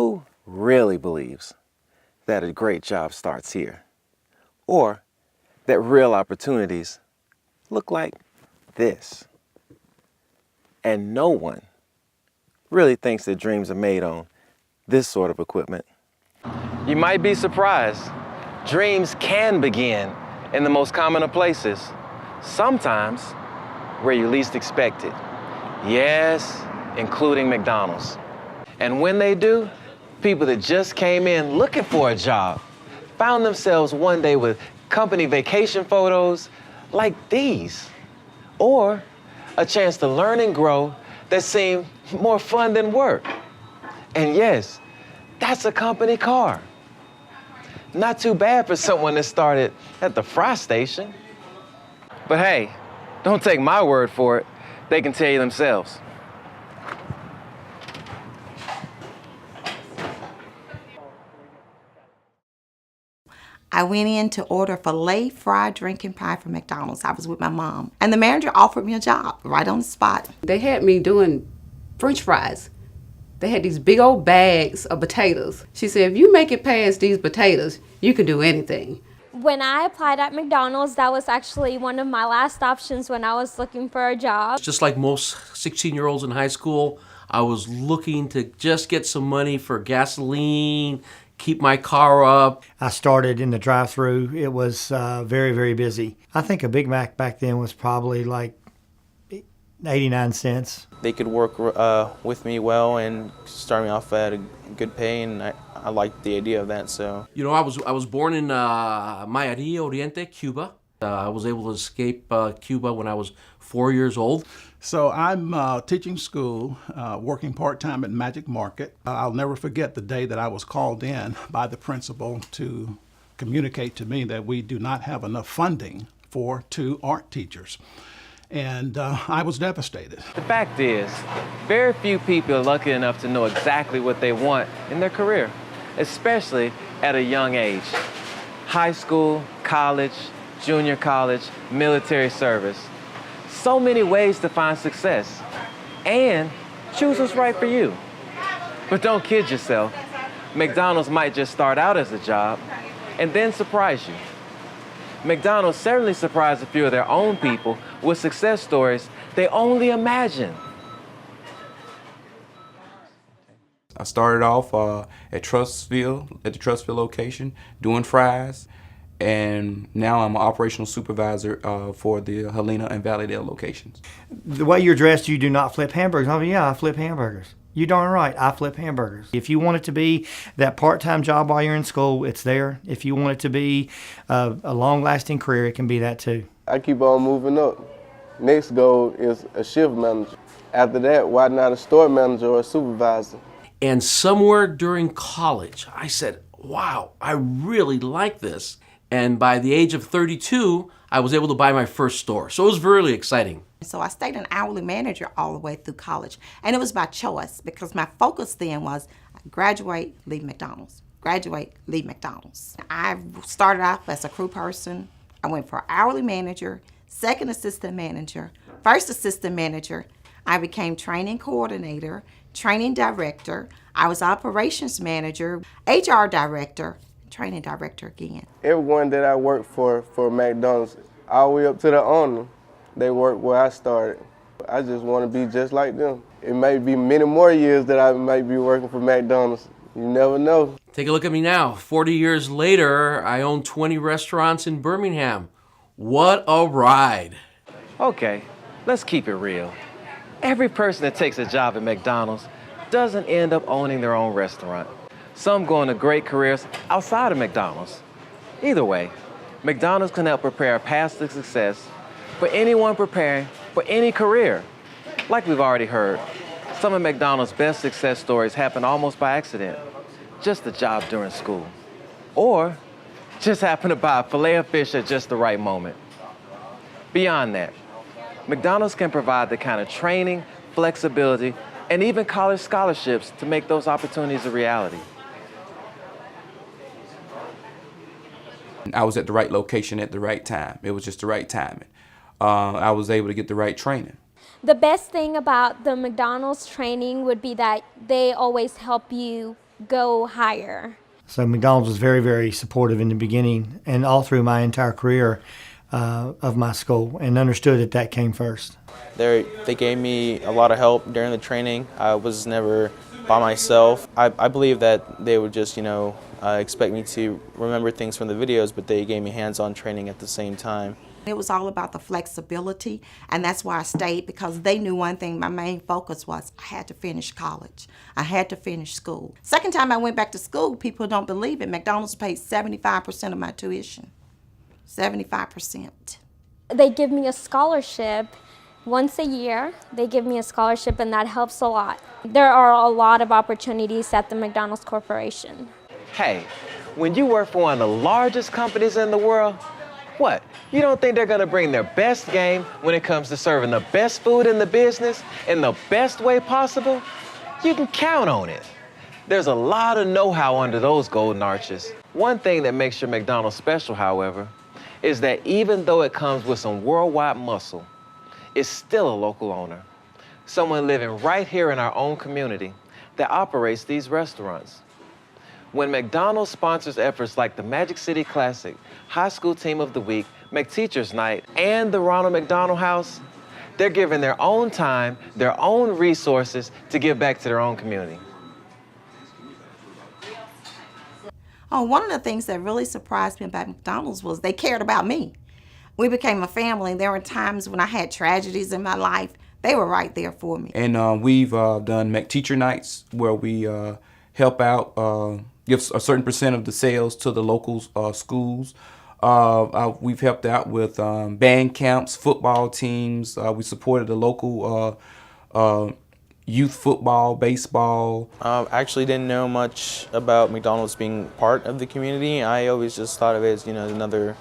Who really believes that a great job starts here? Or that real opportunities look like this? And no one really thinks that dreams are made on this sort of equipment. You might be surprised. Dreams can begin in the most common of places, sometimes where you least expect it. Yes, including McDonald's. And when they do, people that just came in looking for a job found themselves one day with company vacation photos like these, or a chance to learn and grow that seemed more fun than work. And yes, that's a company car. Not too bad for someone that started at the fry station. But hey, don't take my word for it. They can tell you themselves. I went in to order filet fried drinking pie from McDonald's. I was with my mom. And the manager offered me a job right on the spot. They had me doing French fries. They had these big old bags of potatoes. She said, if you make it past these potatoes, you can do anything. When I applied at McDonald's, that was actually one of my last options when I was looking for a job. Just like most 16-year-olds in high school, I was looking to just get some money for gasoline, keep my car up. I started in the drive-thru. It was very, very busy. I think a Big Mac back then was probably like 89 cents. They could work with me well and start me off at a good pay, and I liked the idea of that. So, you know, I was born in Mayarí, Oriente, Cuba. I was able to escape Cuba when I was 4 years old. So I'm teaching school, working part-time at Magic Market. I'll never forget the day that I was called in by the principal to communicate to me that we do not have enough funding for 2 art teachers. And I was devastated. The fact is, very few people are lucky enough to know exactly what they want in their career, especially at a young age. High school, college, junior college, military service. So many ways to find success and choose what's right for you. But don't kid yourself. McDonald's might just start out as a job and then surprise you. McDonald's certainly surprised a few of their own people with success stories they only imagine. I started off at Trustville, at the Trustville location, doing fries, and now I'm an operational supervisor for the Helena and Valleydale locations. The way you're dressed, you do not flip hamburgers. Oh, yeah, I flip hamburgers. You're darn right, I flip hamburgers. If you want it to be that part-time job while you're in school, it's there. If you want it to be a long-lasting career, it can be that too. I keep on moving up. Next goal is a shift manager. After that, why not a store manager or a supervisor? And somewhere during college, I said, wow, I really like this. And by the age of 32, I was able to buy my first store. So it was really exciting. So I stayed an hourly manager all the way through college. And it was by choice because my focus then was graduate, leave McDonald's. Graduate, leave McDonald's. I started off as a crew person. I went for hourly manager, second assistant manager, first assistant manager. I became training coordinator, training director. I was operations manager, HR director, training director again. Everyone that I worked for McDonald's, all the way up to the owner, they work where I started. I just want to be just like them. It may be many more years that I might be working for McDonald's. You never know. Take a look at me now. 40 years later, I own 20 restaurants in Birmingham. What a ride. Okay, let's keep it real. Every person that takes a job at McDonald's doesn't end up owning their own restaurant. Some go into great careers outside of McDonald's. Either way, McDonald's can help prepare a path to success for anyone preparing for any career. Like we've already heard, some of McDonald's best success stories happen almost by accident. Just a job during school. Or just happen to buy a filet of fish at just the right moment. Beyond that, McDonald's can provide the kind of training, flexibility, and even college scholarships to make those opportunities a reality. I was at the right location at the right time. It was just the right timing. I was able to get the right training. The best thing about the McDonald's training would be that they always help you go higher. So McDonald's was very, very supportive in the beginning and all through my entire career of my school, and understood that that came first. They gave me a lot of help during the training. I was never by myself. I believe that they would just, expect me to remember things from the videos, but they gave me hands-on training at the same time. It was all about the flexibility, and that's why I stayed, because they knew one thing. My main focus was I had to finish college. I had to finish school. Second time I went back to school, people don't believe it, McDonald's paid 75% of my tuition. 75%. They give me a scholarship once a year. They give me a scholarship, and that helps a lot. There are a lot of opportunities at the McDonald's Corporation. Hey, when you work for one of the largest companies in the world, what? You don't think they're gonna bring their best game when it comes to serving the best food in the business in the best way possible? You can count on it. There's a lot of know-how under those golden arches. One thing that makes your McDonald's special, however, is that even though it comes with some worldwide muscle, it's still a local owner. Someone living right here in our own community that operates these restaurants. When McDonald's sponsors efforts like the Magic City Classic, High School Team of the Week, McTeacher's Night, and the Ronald McDonald House, they're giving their own time, their own resources to give back to their own community. Oh, one of the things that really surprised me about McDonald's was they cared about me. We became a family. There were times when I had tragedies in my life. They were right there for me. And we've done McTeacher Nights, where we help out, give a certain percent of the sales to the local schools. We've helped out with band camps, football teams. We supported the local youth football, baseball. I actually didn't know much about McDonald's being part of the community. I always just thought of it as, another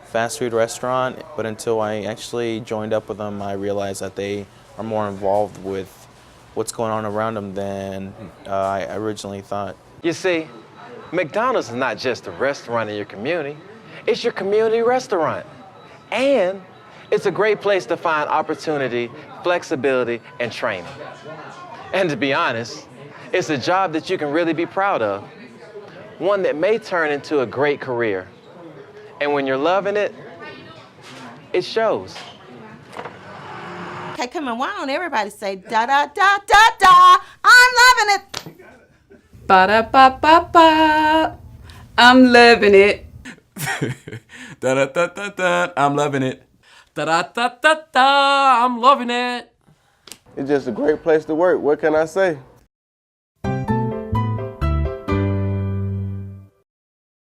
fast food restaurant. But until I actually joined up with them, I realized that they are more involved with what's going on around them than I originally thought. You see, McDonald's is not just a restaurant in your community, it's your community restaurant. And it's a great place to find opportunity, flexibility, and training. And to be honest, it's a job that you can really be proud of, one that may turn into a great career. And when you're loving it, it shows. Okay, come on, why don't everybody say da da da da da? I'm loving it. Ba-da-ba-ba-ba. I'm loving it. Da-da-da-da-da. I'm loving it. Da-da-da-da-da, I'm loving it. It's just a great place to work. What can I say?